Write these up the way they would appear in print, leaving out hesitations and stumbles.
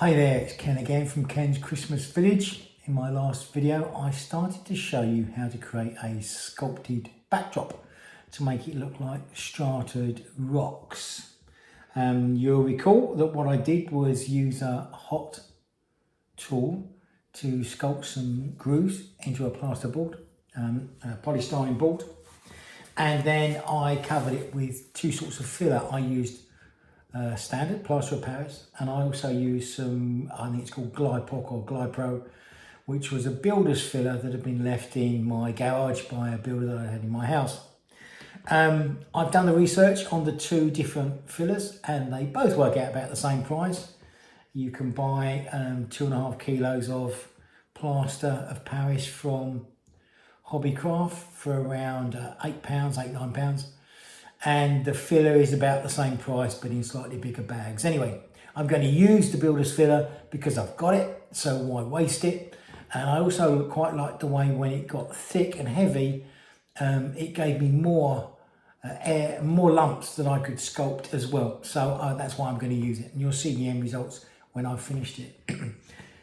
Hi there, it's Ken again from Ken's Christmas Village. In my last video, I started to show you how to create a sculpted backdrop to make it look like strataed rocks. You'll recall that what I did was use a hot tool to sculpt some grooves into a plasterboard, a polystyrene board, and then I covered it with two sorts of filler. I used standard plaster of Paris, and I also used some, I think it's called Glide Poc or Glide Pro, which was a builder's filler that had been left in my garage by a builder that I had in my house. I've done the research on the two different fillers and they both work out about the same price. You can buy 2.5 kilos of plaster of Paris from Hobbycraft for around £8, £9. And the filler is about the same price but in slightly bigger bags. Anyway, I'm going to use the builder's filler because I've got it, so why waste it? And I also quite like the way when it got thick and heavy, it gave me more lumps that I could sculpt as well. So that's why I'm going to use it, and you'll see the end results when I've finished it.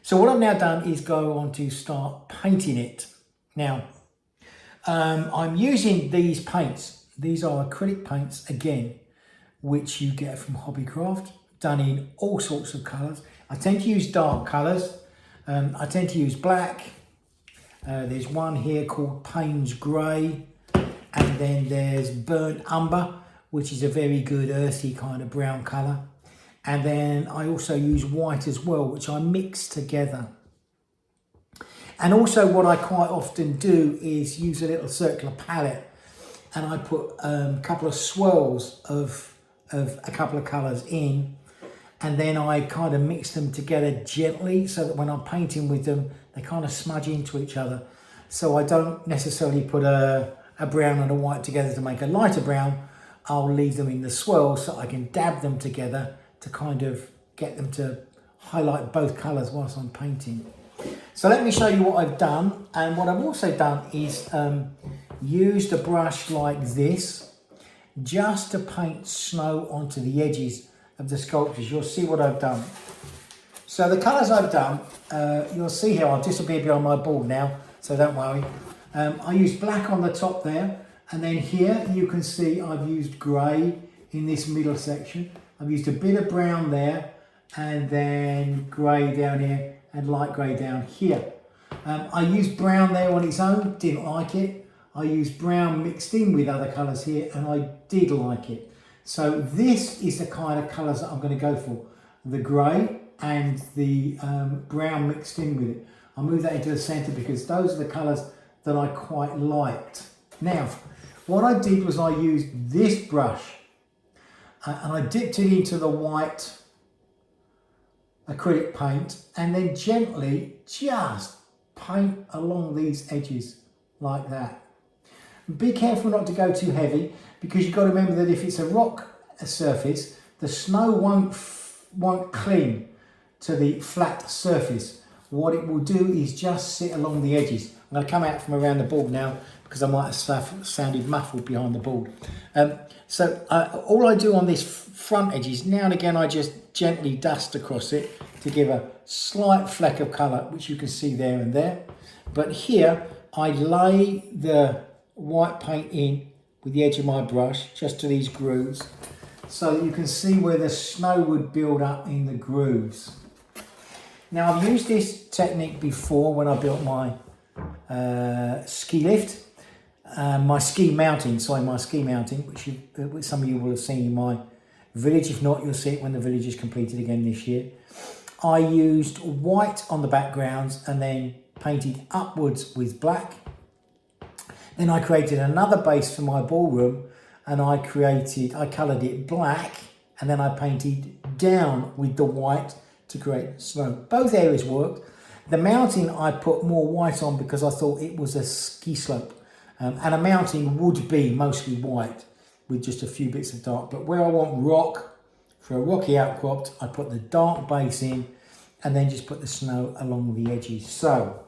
So what I've now done is go on to start painting it. Now, I'm using these paints. These are acrylic paints, again, which you get from Hobbycraft, done in all sorts of colours. I tend to use dark colours. I tend to use black. There's one here called Payne's Grey. And then there's Burnt Umber, which is a very good earthy kind of brown colour. And then I also use white as well, which I mix together. And also what I quite often do is use a little circular palette, and I put a couple of swirls of a couple of colours in, and then I kind of mix them together gently so that when I'm painting with them, they kind of smudge into each other. So I don't necessarily put a brown and a white together to make a lighter brown. I'll leave them in the swirls so I can dab them together to kind of get them to highlight both colours whilst I'm painting. So let me show you what I've done. And what I've also done is used a brush like this just to paint snow onto the edges of the sculptures. You'll see what I've done. So the colours I've done, you'll see here, I'll disappear behind my board now, so don't worry. I used black on the top there, and then here you can see I've used grey in this middle section. I've used a bit of brown there, and then grey down here, and light grey down here. I used brown there on its own, didn't like it. I used brown mixed in with other colours here, and I did like it. So this is the kind of colours that I'm going to go for. The grey and the brown mixed in with it. I'll move that into the centre because those are the colours that I quite liked. Now, what I did was I used this brush and I dipped it into the white acrylic paint and then gently just paint along these edges like that. Be careful not to go too heavy because you've got to remember that if it's a rock surface, the snow won't cling to the flat surface. What it will do is just sit along the edges. I'm going to come out from around the board now because I might have sounded muffled behind the board. All I do on this front edge is now and again I just gently dust across it to give a slight fleck of colour, which you can see there and there. But here I lay the white paint in with the edge of my brush just to these grooves so that you can see where the snow would build up in the grooves. Now I've used this technique before when I built my ski lift, my ski mounting, which some of you will have seen in my village. If not, you'll see it when the village is completed again this year. I used white on the backgrounds and then painted upwards with black. Then I created another base for my ballroom and I coloured it black, and then I painted down with the white to create snow. Both areas worked. The mountain I put more white on because I thought it was a ski slope, and a mountain would be mostly white with just a few bits of dark. But where I want rock, for a rocky outcrop, I put the dark base in and then just put the snow along the edges. So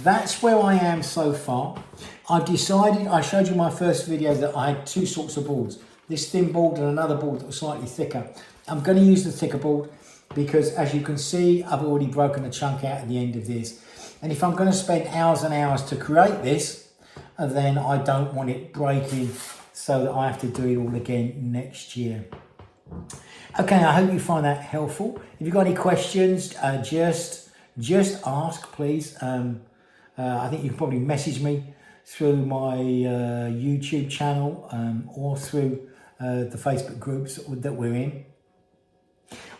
that's where I am so far. I've decided, I showed you my first video that I had two sorts of boards, this thin board and another board that was slightly thicker. I'm going to use the thicker board. because as you can see, I've already broken a chunk out at the end of this. And if I'm going to spend hours and hours to create this, then I don't want it breaking so that I have to do it all again next year. Okay, I hope you find that helpful. If you've got any questions, just ask, please. I think you can probably message me through my YouTube channel or through the Facebook groups that we're in.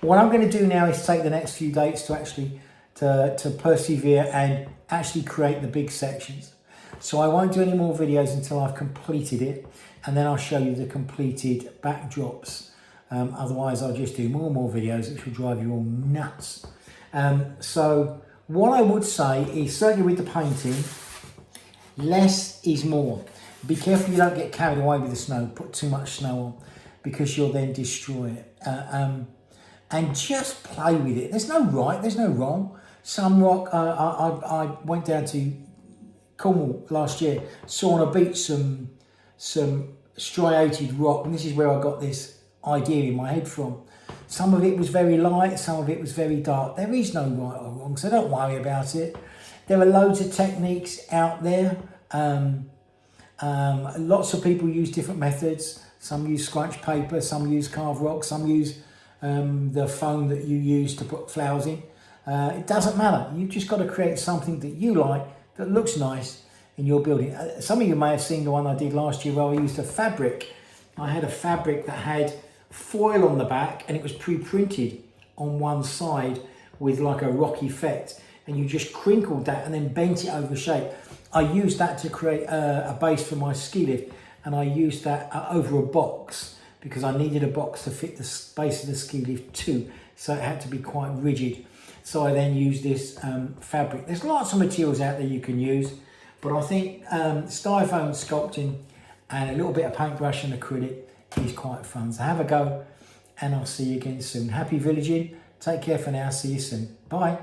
What I'm going to do now is take the next few dates to actually to persevere and actually create the big sections. So I won't do any more videos until I've completed it, and then I'll show you the completed backdrops. Otherwise I'll just do more and more videos, which will drive you all nuts. So what I would say is, certainly with the painting, less is more. Be careful you don't get carried away with the snow, put too much snow on, because you'll then destroy it. And just play with it. There's no right, there's no wrong. Some rock, I went down to Cornwall last year, saw on a beach some striated rock, and this is where I got this idea in my head from. Some of it was very light, some of it was very dark. There is no right or wrong, so don't worry about it. There are loads of techniques out there. Lots of people use different methods. Some use scrunch paper, some use carved rock, some use the foam that you use to put flowers in. It doesn't matter. You've just got to create something that you like, that looks nice in your building. Some of you may have seen the one I did last year where I used a fabric. I had a fabric that had foil on the back, and it was pre-printed on one side with like a rock effect, and you just crinkled that and then bent it over shape. I used that to create a base for my ski lift, and I used that over a box because I needed a box to fit the base of the ski lift too, so it had to be quite rigid. So I then used this fabric. There's lots of materials out there you can use, but I think styrofoam sculpting and a little bit of paintbrush and acrylic is quite fun. So have a go, and I'll see you again soon. Happy villaging. Take care for now. See you soon. Bye.